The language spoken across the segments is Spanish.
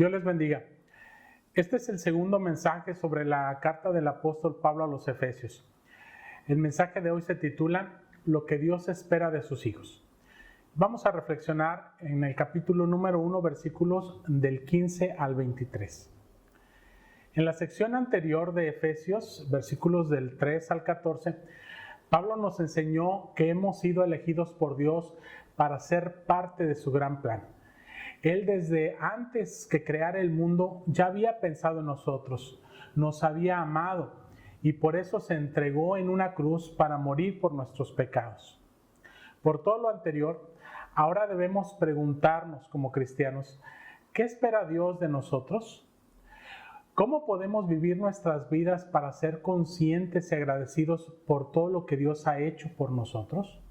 Dios les bendiga. Este es el segundo mensaje sobre la carta del apóstol Pablo a los Efesios. El mensaje de hoy se titula Lo que Dios espera de sus hijos. Vamos a reflexionar en el capítulo número 1, versículos del 15 al 23. En la sección anterior de Efesios, versículos del 3 al 14, Pablo nos enseñó que hemos sido elegidos por Dios para ser parte de su gran plan. Él desde antes que creara el mundo ya había pensado en nosotros, nos había amado y por eso se entregó en una cruz para morir por nuestros pecados. Por todo lo anterior, ahora debemos preguntarnos como cristianos, ¿qué espera Dios de nosotros? ¿Cómo podemos vivir nuestras vidas para ser conscientes y agradecidos por todo lo que Dios ha hecho por nosotros?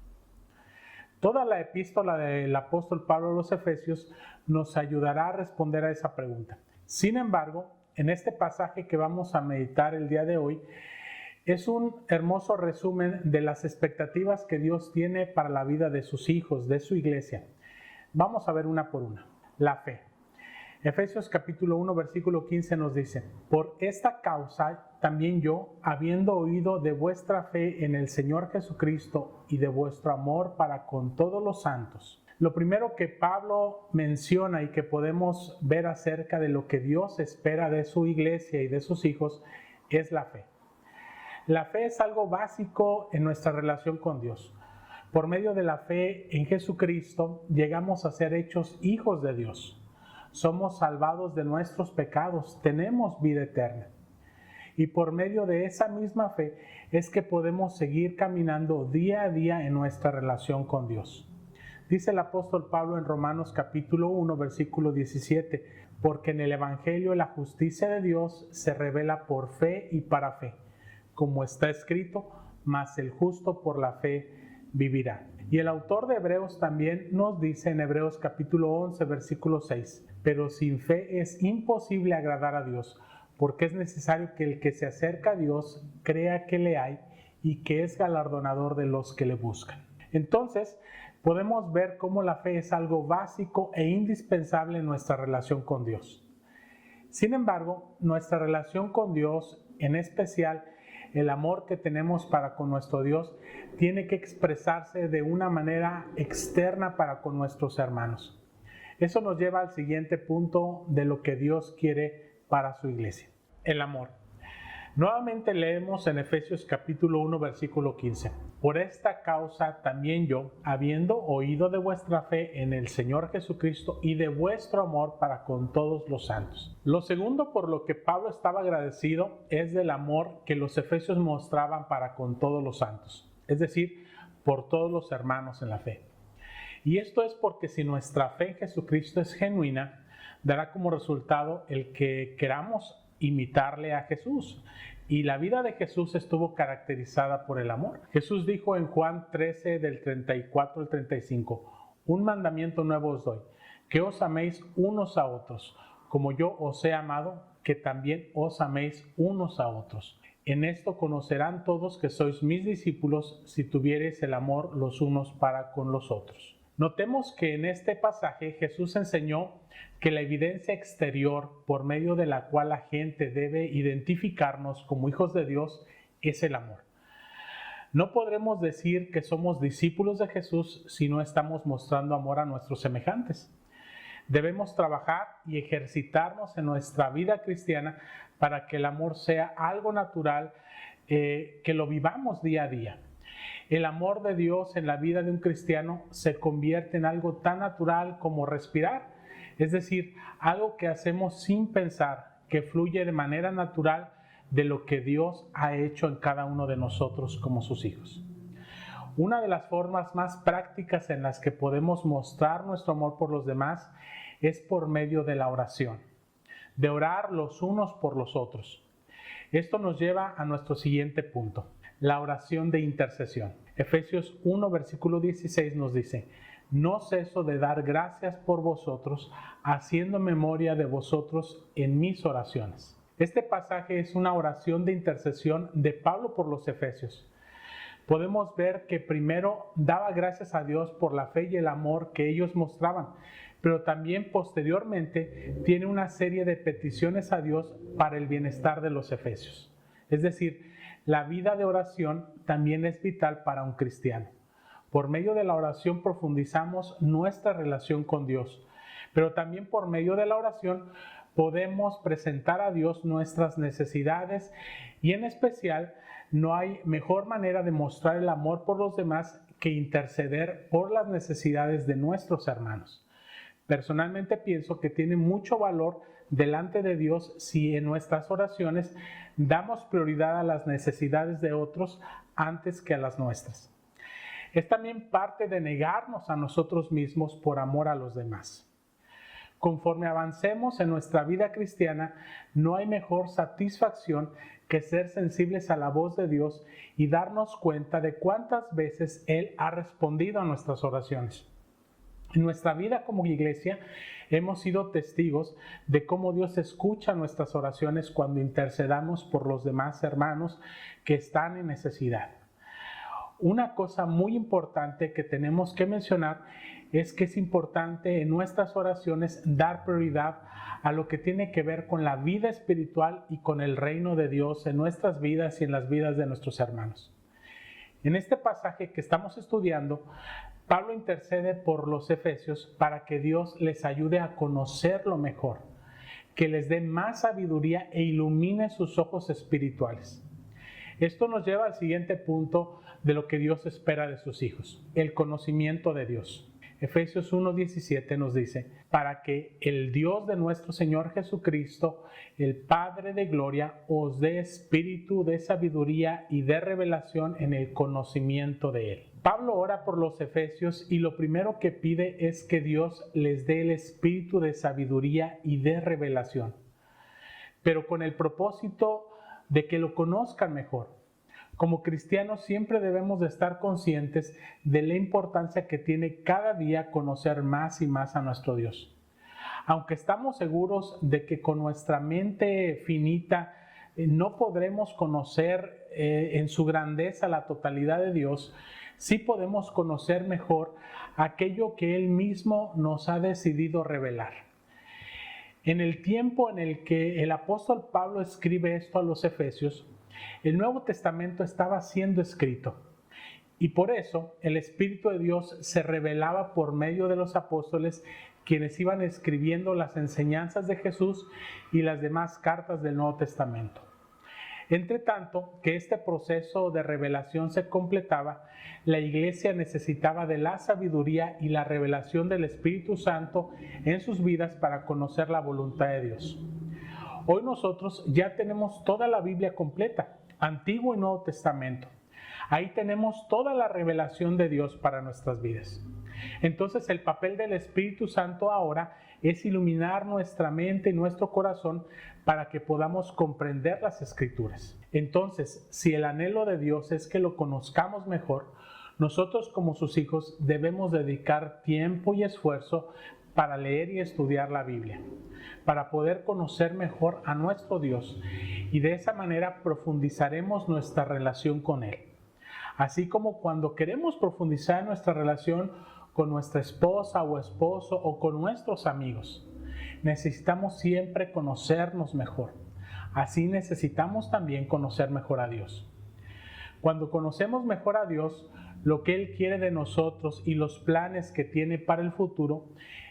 Toda la epístola del apóstol Pablo a los Efesios nos ayudará a responder a esa pregunta. Sin embargo, en este pasaje que vamos a meditar el día de hoy, es un hermoso resumen de las expectativas que Dios tiene para la vida de sus hijos, de su iglesia. Vamos a ver una por una. La fe. Efesios capítulo 1, versículo 15 nos dice: Por esta causa también yo, habiendo oído de vuestra fe en el Señor Jesucristo y de vuestro amor para con todos los santos. Lo primero que Pablo menciona y que podemos ver acerca de lo que Dios espera de su iglesia y de sus hijos es la fe. La fe es algo básico en nuestra relación con Dios. Por medio de la fe en Jesucristo llegamos a ser hechos hijos de Dios. Somos salvados de nuestros pecados, tenemos vida eterna. Y por medio de esa misma fe es que podemos seguir caminando día a día en nuestra relación con Dios. Dice el apóstol Pablo en Romanos capítulo 1, versículo 17, porque en el Evangelio la justicia de Dios se revela por fe y para fe, como está escrito, mas el justo por la fe vivirá. Y el autor de Hebreos también nos dice en Hebreos capítulo 11, versículo 6, pero sin fe es imposible agradar a Dios, porque es necesario que el que se acerca a Dios crea que le hay y que es galardonador de los que le buscan. Entonces, podemos ver cómo la fe es algo básico e indispensable en nuestra relación con Dios. Sin embargo, nuestra relación con Dios, en especial el amor que tenemos para con nuestro Dios, tiene que expresarse de una manera externa para con nuestros hermanos. Eso nos lleva al siguiente punto de lo que Dios quiere para su iglesia: el amor. Nuevamente leemos en Efesios capítulo 1, versículo 15. Por esta causa también yo, habiendo oído de vuestra fe en el Señor Jesucristo y de vuestro amor para con todos los santos. Lo segundo por lo que Pablo estaba agradecido es del amor que los efesios mostraban para con todos los santos, es decir, por todos los hermanos en la fe. Y esto es porque si nuestra fe en Jesucristo es genuina, dará como resultado el que queramos imitarle a Jesús. Y la vida de Jesús estuvo caracterizada por el amor. Jesús dijo en Juan 13, del 34 al 35, un mandamiento nuevo os doy, que os améis unos a otros, como yo os he amado, que también os améis unos a otros. En esto conocerán todos que sois mis discípulos, si tuviereis el amor los unos para con los otros. Notemos que en este pasaje Jesús enseñó que la evidencia exterior por medio de la cual la gente debe identificarnos como hijos de Dios es el amor. No podremos decir que somos discípulos de Jesús si no estamos mostrando amor a nuestros semejantes. Debemos trabajar y ejercitarnos en nuestra vida cristiana para que el amor sea algo natural, que lo vivamos día a día. El amor de Dios en la vida de un cristiano se convierte en algo tan natural como respirar, es decir, algo que hacemos sin pensar, que fluye de manera natural de lo que Dios ha hecho en cada uno de nosotros como sus hijos. Una de las formas más prácticas en las que podemos mostrar nuestro amor por los demás es por medio de la oración, de orar los unos por los otros. Esto nos lleva a nuestro siguiente punto: la oración de intercesión. Efesios 1, versículo 16 nos dice: no ceso de dar gracias por vosotros, haciendo memoria de vosotros en mis oraciones. Este pasaje es una oración de intercesión de Pablo por los efesios. Podemos ver que primero daba gracias a Dios por la fe y el amor que ellos mostraban, pero también posteriormente tiene una serie de peticiones a Dios para el bienestar de los efesios. Es decir, la vida de oración también es vital para un cristiano. Por medio de la oración profundizamos nuestra relación con Dios, pero también por medio de la oración podemos presentar a Dios nuestras necesidades y en especial no hay mejor manera de mostrar el amor por los demás que interceder por las necesidades de nuestros hermanos. Personalmente pienso que tiene mucho valor delante de Dios si en nuestras oraciones damos prioridad a las necesidades de otros antes que a las nuestras. Es también parte de negarnos a nosotros mismos por amor a los demás. Conforme avancemos en nuestra vida cristiana, no hay mejor satisfacción que ser sensibles a la voz de Dios y darnos cuenta de cuántas veces Él ha respondido a nuestras oraciones. En nuestra vida como iglesia hemos sido testigos de cómo Dios escucha nuestras oraciones cuando intercedamos por los demás hermanos que están en necesidad. Una cosa muy importante que tenemos que mencionar es que es importante en nuestras oraciones dar prioridad a lo que tiene que ver con la vida espiritual y con el reino de Dios en nuestras vidas y en las vidas de nuestros hermanos. En este pasaje que estamos estudiando, Pablo intercede por los efesios para que Dios les ayude a conocerlo mejor, que les dé más sabiduría e ilumine sus ojos espirituales. Esto nos lleva al siguiente punto de lo que Dios espera de sus hijos, el conocimiento de Dios. Efesios 1:17 nos dice, para que el Dios de nuestro Señor Jesucristo, el Padre de gloria, os dé espíritu de sabiduría y de revelación en el conocimiento de Él. Pablo ora por los efesios y lo primero que pide es que Dios les dé el espíritu de sabiduría y de revelación, pero con el propósito de que lo conozcan mejor. Como cristianos siempre debemos de estar conscientes de la importancia que tiene cada día conocer más y más a nuestro Dios. Aunque estamos seguros de que con nuestra mente finita no podremos conocer en su grandeza la totalidad de Dios, sí podemos conocer mejor aquello que Él mismo nos ha decidido revelar. En el tiempo en el que el apóstol Pablo escribe esto a los efesios, el Nuevo Testamento estaba siendo escrito y por eso el Espíritu de Dios se revelaba por medio de los apóstoles quienes iban escribiendo las enseñanzas de Jesús y las demás cartas del Nuevo Testamento. Entre tanto que este proceso de revelación se completaba, la iglesia necesitaba de la sabiduría y la revelación del Espíritu Santo en sus vidas para conocer la voluntad de Dios. Hoy nosotros ya tenemos toda la Biblia completa, Antiguo y Nuevo Testamento. Ahí tenemos toda la revelación de Dios para nuestras vidas. Entonces el papel del Espíritu Santo ahora es iluminar nuestra mente y nuestro corazón para que podamos comprender las Escrituras. Entonces, si el anhelo de Dios es que lo conozcamos mejor, nosotros como sus hijos debemos dedicar tiempo y esfuerzo para leer y estudiar la Biblia, para poder conocer mejor a nuestro Dios y de esa manera profundizaremos nuestra relación con Él. Así como cuando queremos profundizar nuestra relación con nuestra esposa o esposo o con nuestros amigos, necesitamos siempre conocernos mejor. Así necesitamos también conocer mejor a Dios. Cuando conocemos mejor a Dios, lo que Él quiere de nosotros y los planes que tiene para el futuro,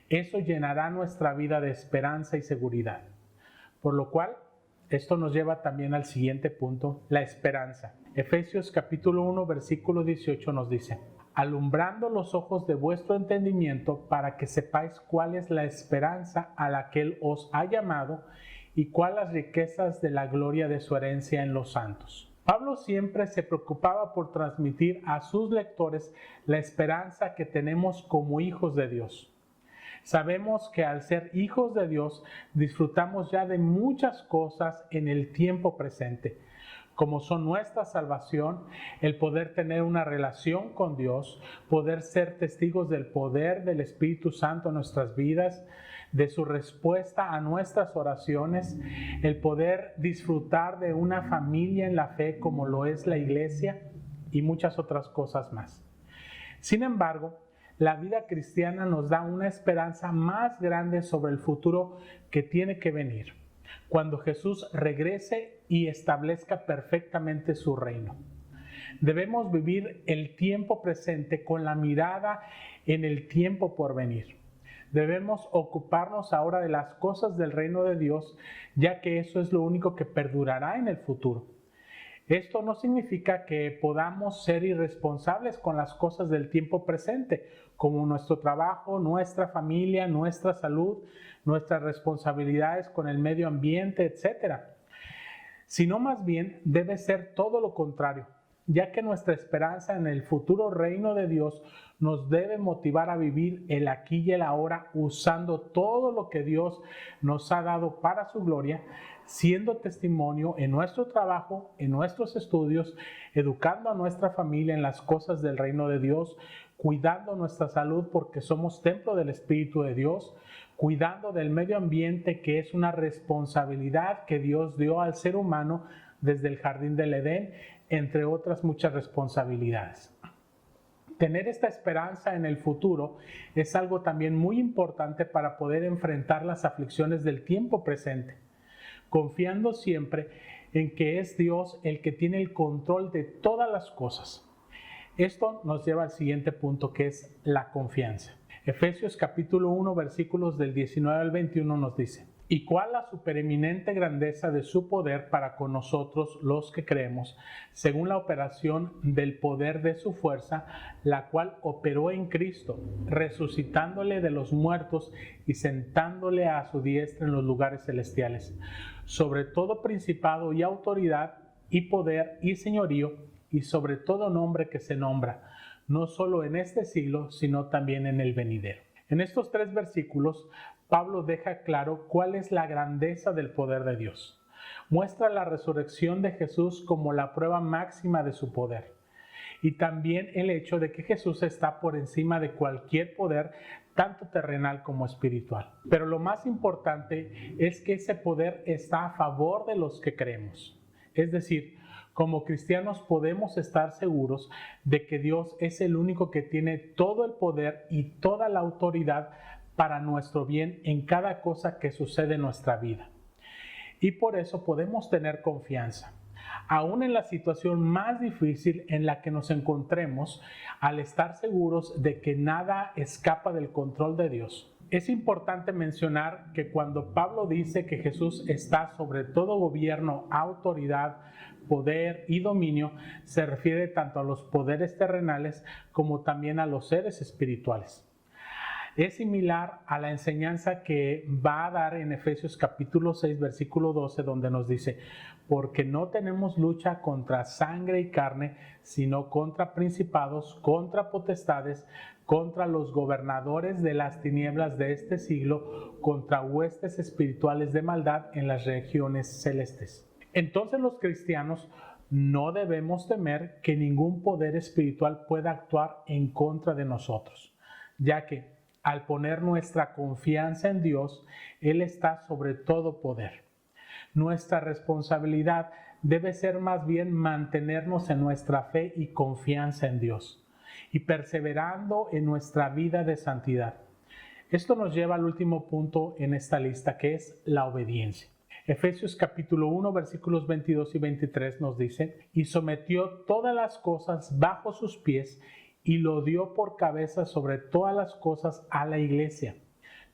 eso llenará nuestra vida de esperanza y seguridad. Por lo cual, esto nos lleva también al siguiente punto, la esperanza. Efesios capítulo 1, versículo 18 nos dice, alumbrando los ojos de vuestro entendimiento para que sepáis cuál es la esperanza a la que Él os ha llamado y cuál las riquezas de la gloria de su herencia en los santos. Pablo siempre se preocupaba por transmitir a sus lectores la esperanza que tenemos como hijos de Dios. Sabemos que al ser hijos de Dios disfrutamos ya de muchas cosas en el tiempo presente, como son nuestra salvación, el poder tener una relación con Dios, poder ser testigos del poder del Espíritu Santo en nuestras vidas, de su respuesta a nuestras oraciones, el poder disfrutar de una familia en la fe como lo es la iglesia y muchas otras cosas más. Sin embargo, la vida cristiana nos da una esperanza más grande sobre el futuro que tiene que venir, cuando Jesús regrese y establezca perfectamente su reino. Debemos vivir el tiempo presente con la mirada en el tiempo por venir. Debemos ocuparnos ahora de las cosas del reino de Dios, ya que eso es lo único que perdurará en el futuro. Esto no significa que podamos ser irresponsables con las cosas del tiempo presente, como nuestro trabajo, nuestra familia, nuestra salud, nuestras responsabilidades con el medio ambiente, etc. Sino más bien debe ser todo lo contrario, ya que nuestra esperanza en el futuro reino de Dios nos debe motivar a vivir el aquí y el ahora usando todo lo que Dios nos ha dado para su gloria, siendo testimonio en nuestro trabajo, en nuestros estudios, educando a nuestra familia en las cosas del reino de Dios, cuidando nuestra salud porque somos templo del Espíritu de Dios, cuidando del medio ambiente, que es una responsabilidad que Dios dio al ser humano desde el jardín del Edén, entre otras muchas responsabilidades. Tener esta esperanza en el futuro es algo también muy importante para poder enfrentar las aflicciones del tiempo presente, confiando siempre en que es Dios el que tiene el control de todas las cosas. Esto nos lleva al siguiente punto, que es la confianza. Efesios capítulo 1, versículos del 19 al 21 nos dice: ¿Y cuál la supereminente grandeza de su poder para con nosotros los que creemos, según la operación del poder de su fuerza, la cual operó en Cristo, resucitándole de los muertos y sentándole a su diestra en los lugares celestiales, sobre todo principado y autoridad y poder y señorío, y sobre todo nombre que se nombra, no solo en este siglo, sino también en el venidero? En estos 3 versículos, Pablo deja claro cuál es la grandeza del poder de Dios. Muestra la resurrección de Jesús como la prueba máxima de su poder. Y también el hecho de que Jesús está por encima de cualquier poder, tanto terrenal como espiritual. Pero lo más importante es que ese poder está a favor de los que creemos. Es decir, como cristianos podemos estar seguros de que Dios es el único que tiene todo el poder y toda la autoridad para nuestro bien en cada cosa que sucede en nuestra vida. Y por eso podemos tener confianza, aún en la situación más difícil en la que nos encontremos, al estar seguros de que nada escapa del control de Dios. Es importante mencionar que cuando Pablo dice que Jesús está sobre todo gobierno, autoridad, poder y dominio, se refiere tanto a los poderes terrenales como también a los seres espirituales. Es similar a la enseñanza que va a dar en Efesios capítulo 6, versículo 12, donde nos dice: porque no tenemos lucha contra sangre y carne, sino contra principados, contra potestades, contra los gobernadores de las tinieblas de este siglo, contra huestes espirituales de maldad en las regiones celestes. Entonces los cristianos no debemos temer que ningún poder espiritual pueda actuar en contra de nosotros, ya que al poner nuestra confianza en Dios, Él está sobre todo poder. Nuestra responsabilidad debe ser más bien mantenernos en nuestra fe y confianza en Dios y perseverando en nuestra vida de santidad. Esto nos lleva al último punto en esta lista, que es la obediencia. Efesios capítulo 1, versículos 22 y 23 nos dice: y sometió todas las cosas bajo sus pies y lo dio por cabeza sobre todas las cosas a la iglesia,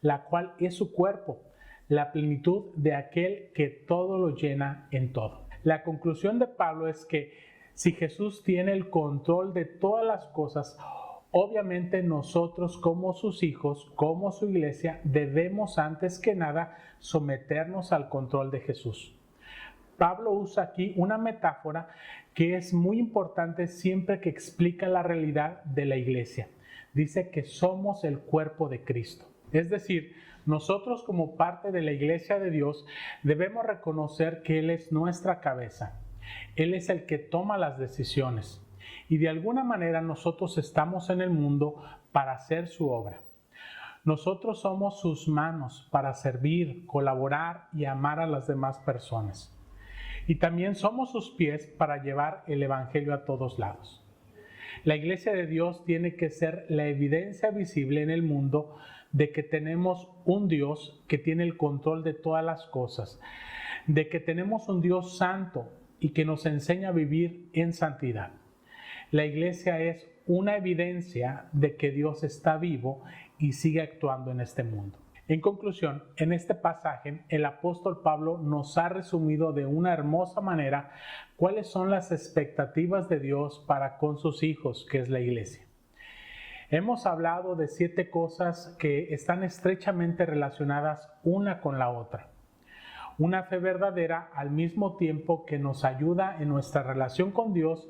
la cual es su cuerpo, la plenitud de aquel que todo lo llena en todo. La conclusión de Pablo es que si Jesús tiene el control de todas las cosas, obviamente nosotros como sus hijos, como su iglesia, debemos antes que nada someternos al control de Jesús. Pablo usa aquí una metáfora que es muy importante siempre que explica la realidad de la iglesia. Dice que somos el cuerpo de Cristo. Es decir, nosotros como parte de la iglesia de Dios debemos reconocer que Él es nuestra cabeza. Él es el que toma las decisiones. Y de alguna manera nosotros estamos en el mundo para hacer su obra. Nosotros somos sus manos para servir, colaborar y amar a las demás personas. Y también somos sus pies para llevar el evangelio a todos lados. La iglesia de Dios tiene que ser la evidencia visible en el mundo de que tenemos un Dios que tiene el control de todas las cosas, de que tenemos un Dios santo y que nos enseña a vivir en santidad. La iglesia es una evidencia de que Dios está vivo y sigue actuando en este mundo. En conclusión, en este pasaje, el apóstol Pablo nos ha resumido de una hermosa manera cuáles son las expectativas de Dios para con sus hijos, que es la iglesia. Hemos hablado de 7 cosas que están estrechamente relacionadas una con la otra. Una fe verdadera al mismo tiempo que nos ayuda en nuestra relación con Dios,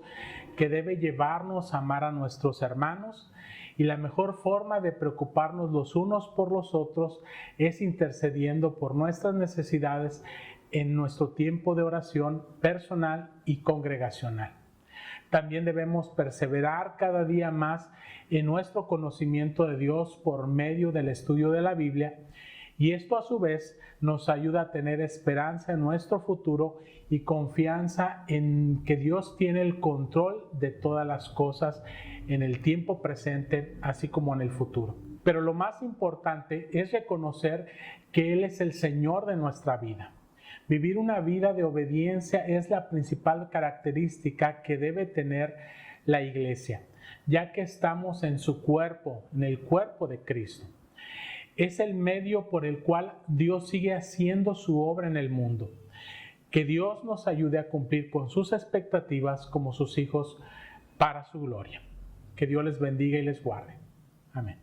que debe llevarnos a amar a nuestros hermanos, y la mejor forma de preocuparnos los unos por los otros es intercediendo por nuestras necesidades en nuestro tiempo de oración personal y congregacional. También debemos perseverar cada día más en nuestro conocimiento de Dios por medio del estudio de la Biblia, y esto a su vez nos ayuda a tener esperanza en nuestro futuro y confianza en que Dios tiene el control de todas las cosas en el tiempo presente, así como en el futuro. Pero lo más importante es reconocer que Él es el Señor de nuestra vida. Vivir una vida de obediencia es la principal característica que debe tener la iglesia, ya que estamos en su cuerpo, en el cuerpo de Cristo. Es el medio por el cual Dios sigue haciendo su obra en el mundo. Que Dios nos ayude a cumplir con sus expectativas como sus hijos para su gloria. Que Dios les bendiga y les guarde. Amén.